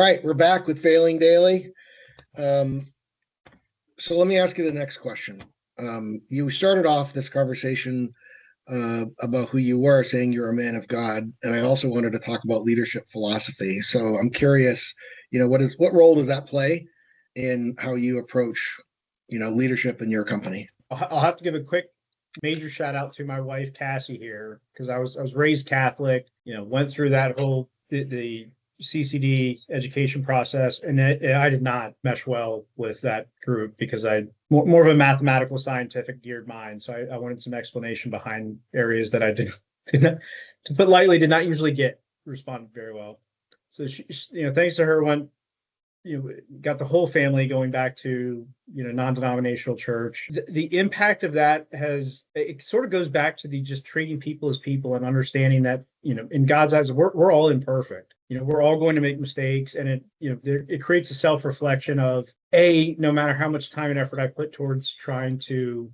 right, we're back with Failing Daily. So let me ask you the next question. You started off this conversation about who you were, saying you're a man of God, and I also wanted to talk about leadership philosophy. So I'm curious, what role does that play in how you approach, leadership in your company? I'll have to give a quick major shout out to my wife Cassie here, because I was raised Catholic, went through that whole the CCD education process, and I did not mesh well with that group because I more of a mathematical, scientific geared mind. So I wanted some explanation behind areas that I did not, to put lightly, did not usually get responded very well. So she thanks to her, got the whole family going back to non-denominational church. The impact of that it sort of goes back to the just treating people as people and understanding that in God's eyes we're all imperfect. We're all going to make mistakes, and it creates a self-reflection of no matter how much time and effort I put towards trying to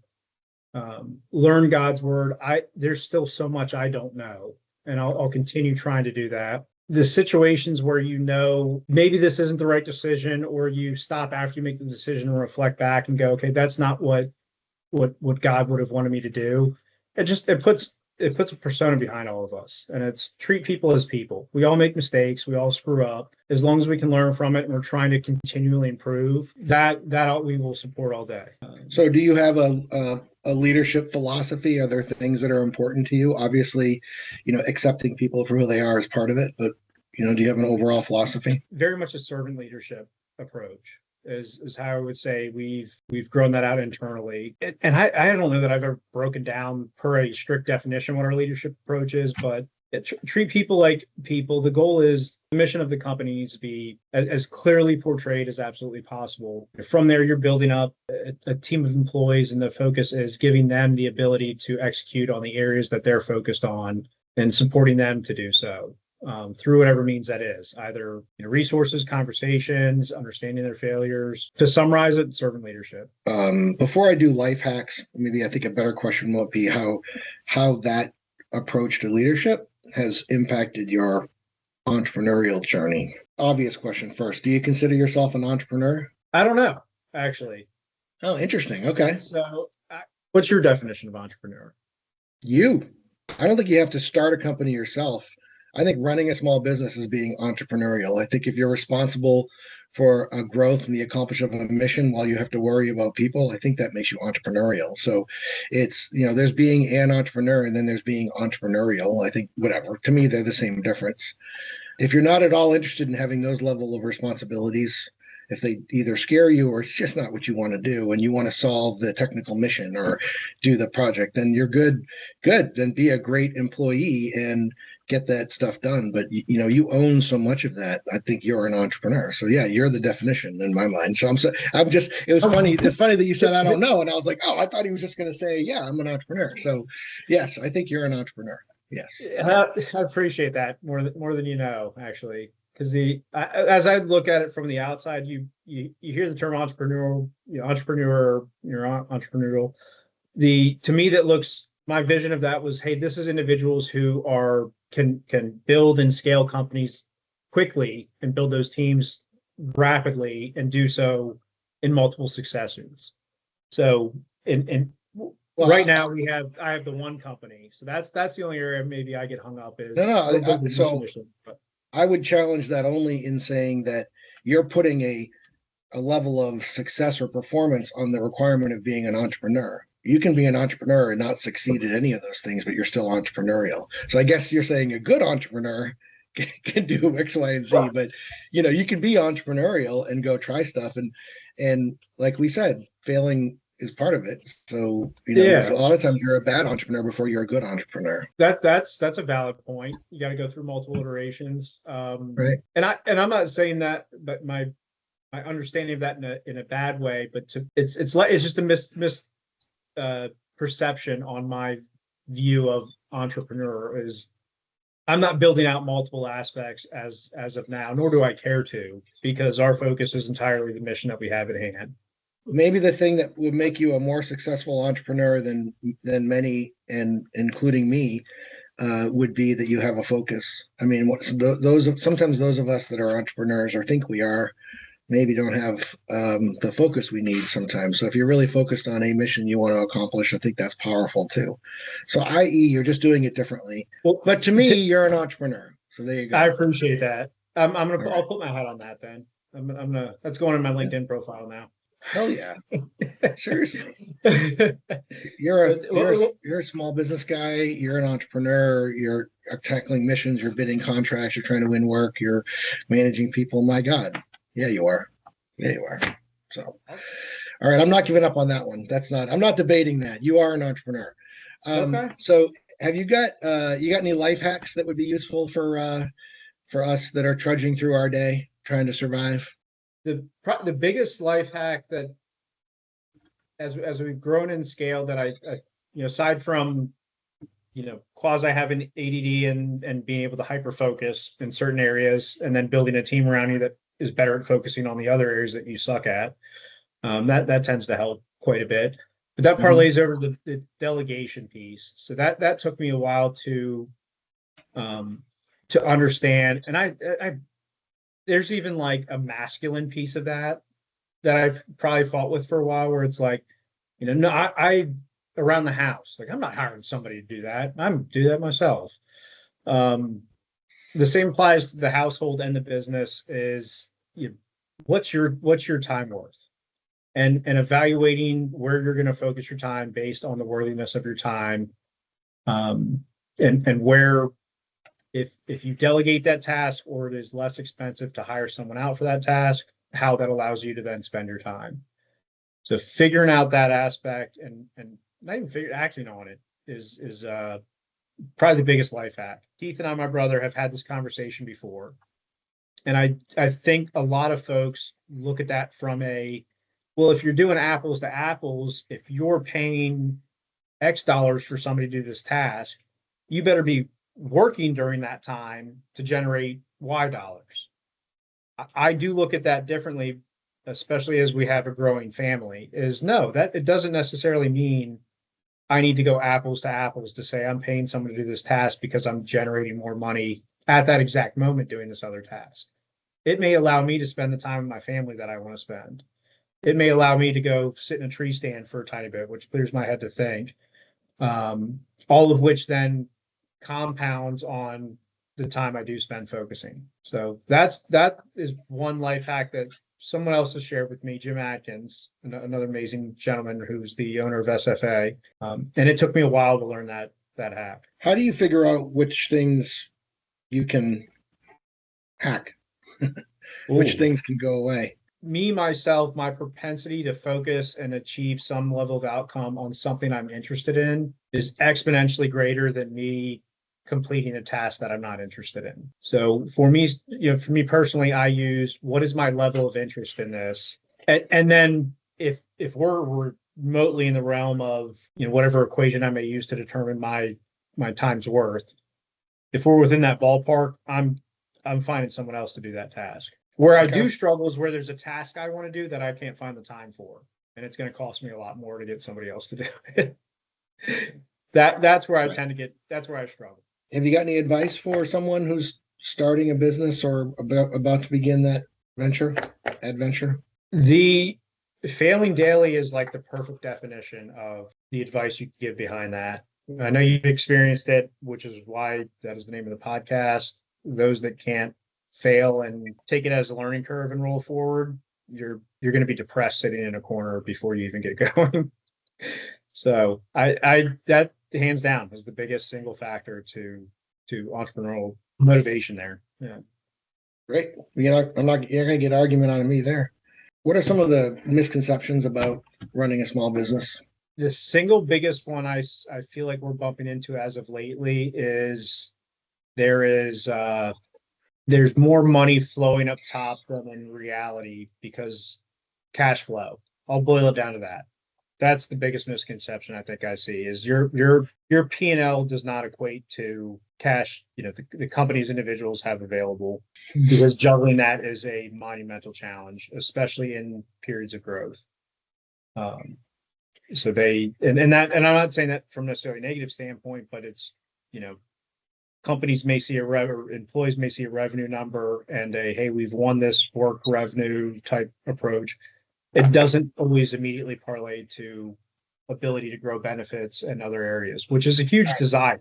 learn God's word, there's still so much I don't know, and I'll continue trying to do that. The situations where maybe this isn't the right decision, or you stop after you make the decision and reflect back and go, okay, that's not what God would have wanted me to do. It puts a persona behind all of us, and it's treat people as people. We all make mistakes, we all screw up. As long as we can learn from it and we're trying to continually improve, that we will support all day. So do you have a leadership philosophy? Are there things that are important to you? Obviously, accepting people for who they are is part of it, but do you have an overall philosophy? Very much a servant leadership approach is how I would say we've grown that out internally. And I don't know that I've ever broken down per a strict definition what our leadership approach is, but treat people like people. The goal is the mission of the company needs to be as clearly portrayed as absolutely possible. From there, you're building up a team of employees, and the focus is giving them the ability to execute on the areas that they're focused on and supporting them to do so. Through whatever means that is, either resources, conversations, understanding their failures. To summarize it, servant leadership. Before I do life hacks, maybe I think a better question would be how that approach to leadership has impacted your entrepreneurial journey. Obvious question first. Do you consider yourself an entrepreneur? I don't know, actually. Oh, interesting. Okay. So what's your definition of entrepreneur? I don't think you have to start a company yourself. I think running a small business is being entrepreneurial. I think if you're responsible for a growth and the accomplishment of a mission while you have to worry about people, I think that makes you entrepreneurial. So it's, there's being an entrepreneur and then there's being entrepreneurial. I think whatever, to me, they're the same difference. If you're not at all interested in having those level of responsibilities, if they either scare you or it's just not what you want to do and you want to solve the technical mission or do the project, then you're good. Then be a great employee and get that stuff done. But you own so much of that. I think you're an entrepreneur. So yeah, you're the definition in my mind. So it was funny. It's funny that you said I don't know, and I was like, oh, I thought he was just going to say, yeah, I'm an entrepreneur. So yes, I think you're an entrepreneur. Yes, I appreciate that more than actually. Because as I look at it from the outside, you hear the term entrepreneurial, entrepreneur, you're entrepreneurial. To me, my vision of that was, hey, this is individuals who can build and scale companies quickly and build those teams rapidly and do so in multiple successors. So right now I have the one company, so that's the only area maybe I get hung up is. I would challenge that only in saying that you're putting a level of success or performance on the requirement of being an entrepreneur. You can be an entrepreneur and not succeed at any of those things, but you're still entrepreneurial. So I guess you're saying a good entrepreneur can do X, Y, and Z, but you can be entrepreneurial and go try stuff. And like we said, failing is part of it. So, a lot of times you're a bad entrepreneur before you're a good entrepreneur. That's a valid point. You got to go through multiple iterations. Right. And I'm not saying that, but my understanding of that in a bad way, but it's just a perception on my view of entrepreneur is I'm not building out multiple aspects as of now, nor do I care to, because our focus is entirely the mission that we have at hand. Maybe the thing that would make you a more successful entrepreneur than many, and including me, would be that you have a focus. I mean, sometimes those of us that are entrepreneurs or think we are maybe don't have the focus we need sometimes. So if you're really focused on a mission you want to accomplish, I think that's powerful too. So, i.e., you're just doing it differently. Well, but to me, you're an entrepreneur. So there you go. I appreciate that. I'll Right. put my hat on that then. I'm gonna that's going in my LinkedIn profile now. Hell yeah. Seriously. Well, You're a small business guy, you're an entrepreneur, you're tackling missions, you're bidding contracts, you're trying to win work, you're managing people. My God. Yeah, you are. Yeah, you are. So all right, I'm not giving up on that one. I'm not debating that. You are an entrepreneur. okay. So have you got any life hacks that would be useful for us that are trudging through our day trying to survive? The biggest life hack that as we've grown in scale that I aside from quasi having ADD and being able to hyper focus in certain areas and then building a team around you that is better at focusing on the other areas that you suck at, that tends to help quite a bit. But that parlays over the delegation piece. So that took me a while to understand. And I there's even like a masculine piece of that I've probably fought with for a while, where it's like, no, I around the house, like I'm not hiring somebody to do that. I'm do that myself. The same applies to the household and the business. Is what's your time worth, and evaluating where you're going to focus your time based on the worthiness of your time, and where if you delegate that task or it is less expensive to hire someone out for that task, how that allows you to then spend your time. So figuring out that aspect and not even acting on it is probably the biggest life hack. Keith and I, my brother, have had this conversation before. And I think a lot of folks look at that from well, if you're doing apples to apples, if you're paying X dollars for somebody to do this task, you better be working during that time to generate Y dollars. I do look at that differently, especially as we have a growing family. No, that it doesn't necessarily mean I need to go apples to apples to say I'm paying someone to do this task because I'm generating more money at that exact moment doing this other task. It may allow me to spend the time with my family that I want to spend. It may allow me to go sit in a tree stand for a tiny bit, which clears my head to think. All of which then compounds on the time I do spend focusing. So that is one life hack that someone else has shared with me, Jim Atkins, another amazing gentleman who's the owner of SFA. And it took me a while to learn that hack. How do you figure out which things you can hack? Which things can go away? Myself, my propensity to focus and achieve some level of outcome on something I'm interested in is exponentially greater than me completing a task that I'm not interested in. So for me, personally, I use what is my level of interest in this, and then if we're remotely in the realm of whatever equation I may use to determine my time's worth, if we're within that ballpark, I'm finding someone else to do that task. Where I do struggle is where there's a task I want to do that I can't find the time for, and it's going to cost me a lot more to get somebody else to do it. That's where I tend to get. That's where I struggle. Have you got any advice for someone who's starting a business or about to begin that adventure? The failing daily is like the perfect definition of the advice you give behind that. I know you've experienced it, which is why that is the name of the podcast. Those that can't fail and take it as a learning curve and roll forward, you're going to be depressed sitting in a corner before you even get going. So I that hands down is the biggest single factor to entrepreneurial motivation there. Yeah. Great. You're not going to get argument out of me there. What are some of the misconceptions about running a small business? The single biggest one I feel like we're bumping into as of lately is there's more money flowing up top than in reality because cash flow. I'll boil it down to that. That's the biggest misconception I think I see is your P&L does not equate to cash, the companies individuals have available, because juggling that is a monumental challenge, especially in periods of growth. So and I'm not saying that from necessarily a negative standpoint, but it's, companies may see or employees may see a revenue number and hey, we've won this work revenue type approach. It doesn't always immediately parlay to ability to grow benefits and other areas, which is a huge desire.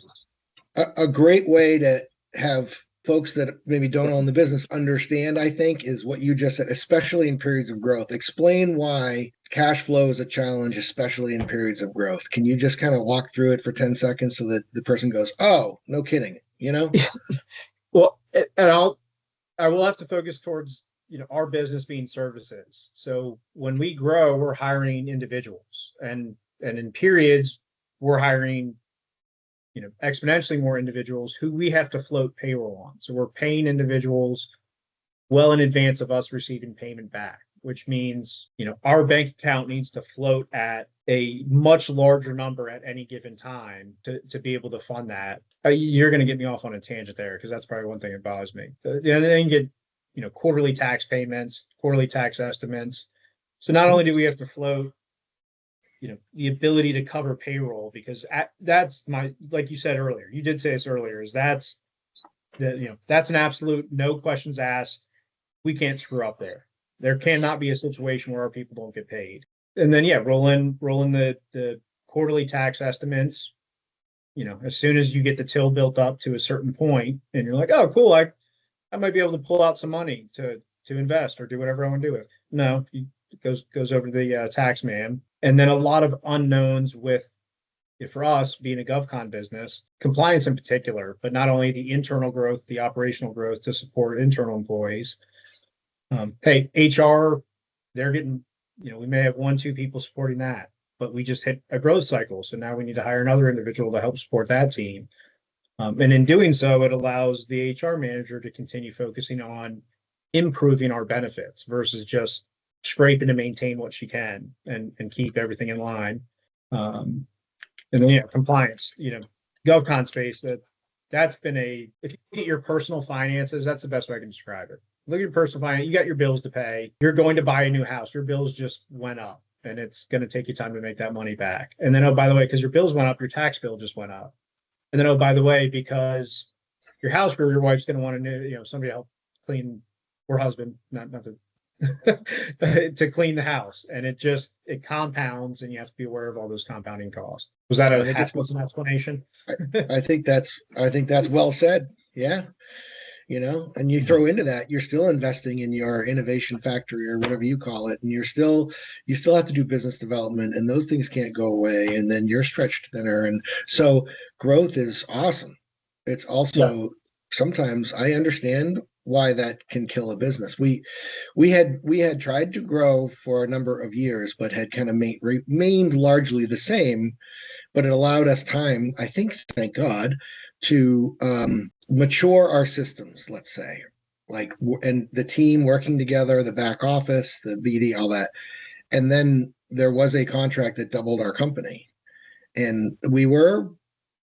A great way to have folks that maybe don't own the business understand, I think, is what you just said, especially in periods of growth. Explain why cash flow is a challenge, especially in periods of growth. Can you just kind of walk through it for 10 seconds so that the person goes, oh, no kidding, you know? Well, and I will have to focus towards, our business being services. So when we grow, we're hiring individuals, and in periods, we're hiring exponentially more individuals who we have to float payroll on. So we're paying individuals well in advance of us receiving payment back, which means, our bank account needs to float at a much larger number at any given time to be able to fund that. You're going to get me off on a tangent there, because that's probably one thing that bothers me. Then you get, quarterly tax payments, quarterly tax estimates. So not only do we have to float the ability to cover payroll, because that's like you said earlier, you did say this earlier, is that's an absolute no questions asked. We can't screw up there. There cannot be a situation where our people don't get paid. And then, roll in the quarterly tax estimates. As soon as you get the till built up to a certain point and you're like, oh, cool, I might be able to pull out some money to invest or do whatever I want to do with. No, it goes over to the tax man. And then a lot of unknowns with, for us being a GovCon business, compliance in particular, but not only the internal growth, the operational growth to support internal employees. Hey, HR, they're getting, we may have 1-2 people supporting that, but we just hit a growth cycle. So now we need to hire another individual to help support that team. And in doing so, it allows the HR manager to continue focusing on improving our benefits versus just scraping to maintain what she can and keep everything in line. And then compliance, GovCon space, that's been if you look at your personal finances, that's the best way I can describe it. Look at your personal finance, you got your bills to pay, you're going to buy a new house, your bills just went up, and it's going to take you time to make that money back. And then, oh, by the way, because your bills went up, your tax bill just went up. And then, oh, by the way, because your house grew, your wife's going to want to, somebody to help clean, or husband, not to to clean the house, and it compounds, and you have to be aware of all those compounding costs. Was that an explanation? I think that's well said. Yeah. And you throw into that, you're still investing in your innovation factory or whatever you call it, and you still have to do business development, and those things can't go away, and then you're stretched thinner. And so growth is awesome. It's also sometimes I understand why that can kill a business. We had tried to grow for a number of years, but had kind of remained largely the same. But it allowed us time, I think, thank God, to mature our systems. Let's say, and the team working together, the back office, the BD, all that. And then there was a contract that doubled our company, and we were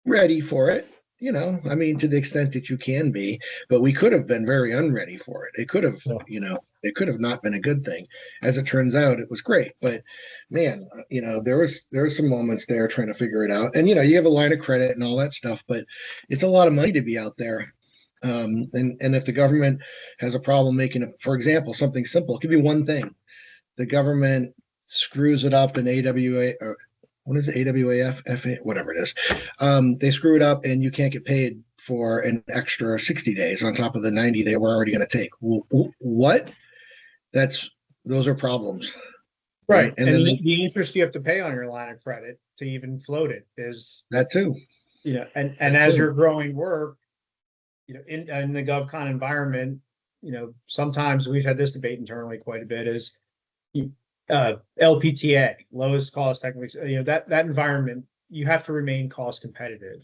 ready for it. To the extent that you can be, but we could have been very unready for it. It could have, it could have not been a good thing. As it turns out, it was great. But man, there was some moments there trying to figure it out. And you have a line of credit and all that stuff, but it's a lot of money to be out there. And if the government has a problem making it, for example, something simple, it could be one thing. The government screws it up in AWA or what is it, AWAF, FA, whatever it is. They screw it up and you can't get paid for an extra 60 days on top of the 90 they were already going to take. What? Those are problems. Right. And then the interest you have to pay on your line of credit to even float it is that too. And as you're growing work, in the GovCon environment, sometimes we've had this debate internally quite a bit is LPTA, lowest cost technically, that environment, you have to remain cost competitive,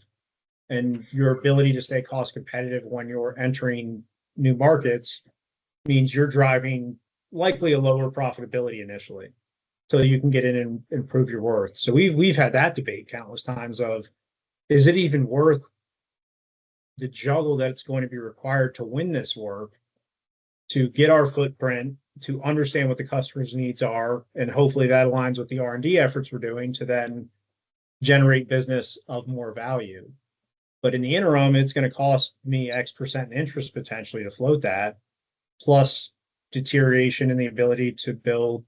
and your ability to stay cost competitive when you're entering new markets means you're driving likely a lower profitability initially, so you can get in and improve your worth. So we've had that debate countless times of, is it even worth the juggle that it's going to be required to win this work, to get our footprint, to understand what the customer's needs are, and hopefully that aligns with the R&D efforts we're doing to then generate business of more value. But in the interim, it's going to cost me X% in interest potentially to float that, plus deterioration in the ability to build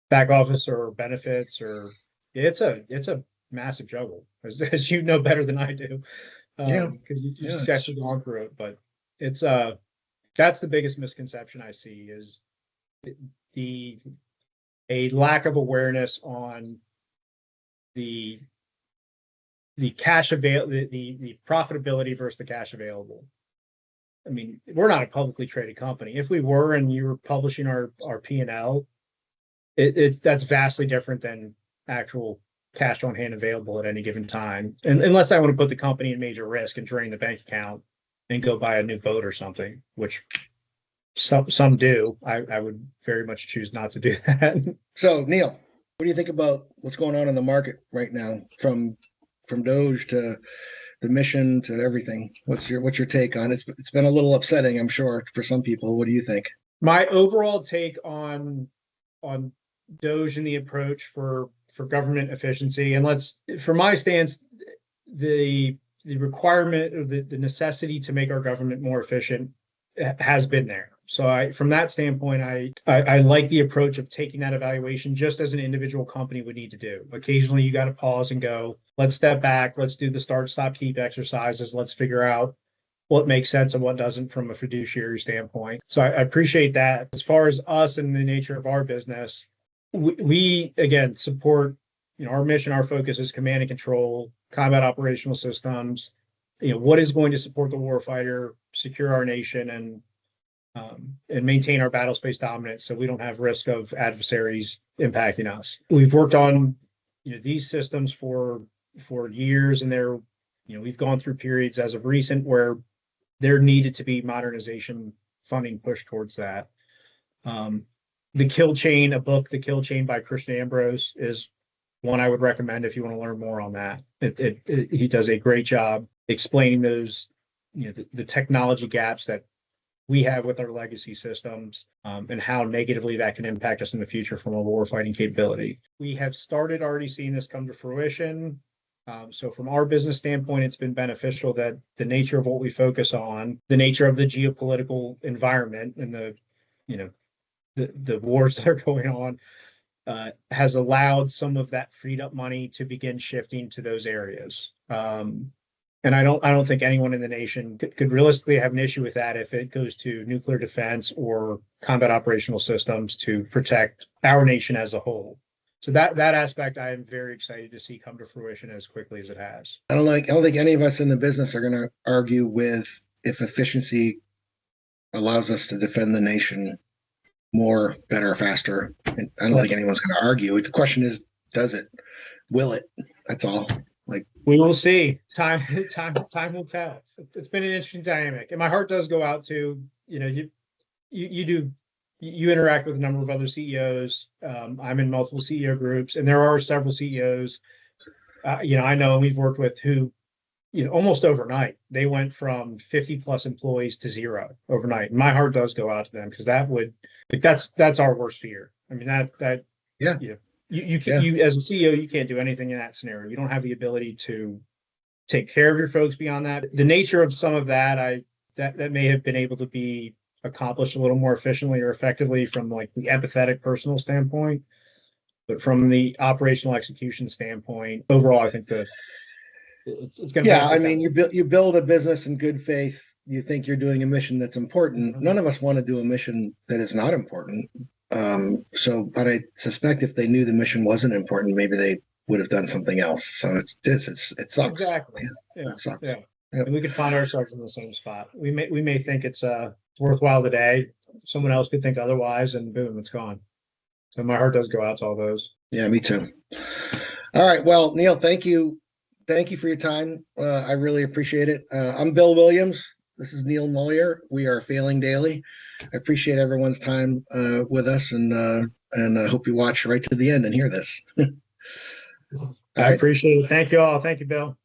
back office or benefits, or it's a massive juggle, as you know better than I do, because you've actually gone through it. But it's that's the biggest misconception I see, is a lack of awareness on the cash the profitability versus the cash available. I mean, we're not a publicly traded company. If we were and you were publishing our P&L, that's vastly different than actual cash on hand available at any given time. And unless I want to put the company in major risk and drain the bank account and go buy a new boat or something, which some do, I would very much choose not to do that. So, Neil, what do you think about what's going on in the market right now, from DOGE to the mission to everything? What's your take on it? It's been a little upsetting, I'm sure, for some people. What do you think? My overall take on DOGE and the approach for government efficiency, and from my stance, the requirement or the necessity to make our government more efficient has been there. So from that standpoint, I like the approach of taking that evaluation just as an individual company would need to do. Occasionally, you got to pause and go, let's step back, let's do the start, stop, keep exercises, let's figure out what makes sense and what doesn't from a fiduciary standpoint. So I appreciate that. As far as us and the nature of our business, we again support, our mission, our focus is command and control, combat operational systems, what is going to support the warfighter, secure our nation, and maintain our battle space dominance so we don't have risk of adversaries impacting us. We've worked on these systems for years, and we've gone through periods as of recent where there needed to be modernization funding pushed towards that. The Kill Chain, a book, The Kill Chain by Christian Ambrose, is one I would recommend if you want to learn more on that. He does a great job explaining those, the technology gaps that we have with our legacy systems, and how negatively that can impact us in the future from a warfighting capability. We have started already seeing this come to fruition. So from our business standpoint, it's been beneficial that the nature of what we focus on, the nature of the geopolitical environment and the wars that are going on, has allowed some of that freed up money to begin shifting to those areas. And I don't think anyone in the nation could realistically have an issue with that if it goes to nuclear defense or combat operational systems to protect our nation as a whole. So that aspect I am very excited to see come to fruition as quickly as it has. I don't think any of us in the business are going to argue with if efficiency allows us to defend the nation more, better, faster. And I don't think anyone's going to argue. The question is, does it? Will it? That's all. We will see. Time will tell. It's been an interesting dynamic, and my heart does go out to you interact with a number of other CEOs. I'm in multiple CEO groups, and there are several CEOs. I know we've worked with who, almost overnight they went from 50 plus employees to 0 overnight. And my heart does go out to them, because that's our worst fear. I mean you as a CEO, you can't do anything in that scenario. You don't have the ability to take care of your folks beyond that. The nature of some of that, that may have been able to be accomplished a little more efficiently or effectively from the empathetic personal standpoint, but from the operational execution standpoint, overall, I think it's going to. Yeah, I mean, you build a business in good faith. You think you're doing a mission that's important. None of us want to do a mission that is not important. But I suspect if they knew the mission wasn't important, maybe they would have done something else. So it sucks. Exactly. Yeah. It sucks. Yeah. And we could find ourselves in the same spot. We may think it's worthwhile today. Someone else could think otherwise, and boom, it's gone. So my heart does go out to all those. Yeah, me too. All right. Well, Neil, thank you. Thank you for your time. I really appreciate it. I'm Bill Williams. This is Neil Moyer. We are Failing Daily. I appreciate everyone's time with us, and I hope you watch right to the end and hear this. I appreciate it. Thank you all. Thank you, Bill.